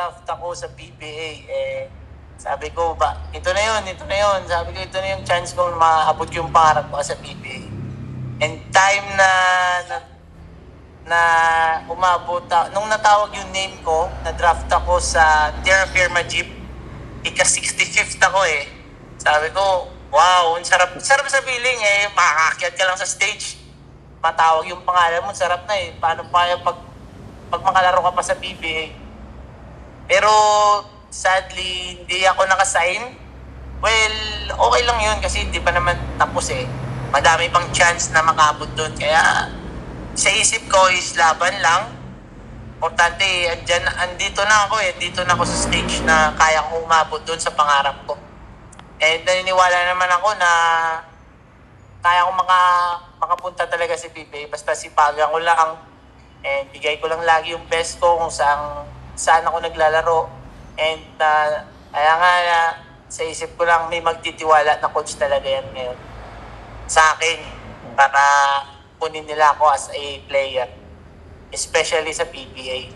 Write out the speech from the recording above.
na-draft ako sa PBA, sabi ko, ito na yun. Sabi ko, ito na yung chance kong maabot yung pangarap ko sa PBA. And time na umabot, nung natawag yung name ko, na-draft ako sa Terra Firma Jeep, ika-65th ako eh. Sabi ko, wow, sarap sa feeling eh, makakakyat ka lang sa stage, matawag yung pangalan mo, sarap na eh. Paano pa yung pag makalaro ka pa sa PBA? Pero sadly, hindi ako nakasign. Well, okay lang yun kasi hindi pa naman tapos eh. Madami pang chance na makabot doon. Kaya sa isip ko is laban lang. Importante, andito na ako eh. Dito na ako sa stage na kaya kong umabot doon sa pangarap ko. And naniniwala naman ako na kaya kong makapunta talaga sa PBA. Basta sipagan ko lang. And bigay ko lang lagi yung best ko kung saan ako naglalaro. And kaya nga sa isip ko lang may magtitiwala na coach talaga yan ngayon sa akin para kunin nila ako as a player. Especially sa PBA.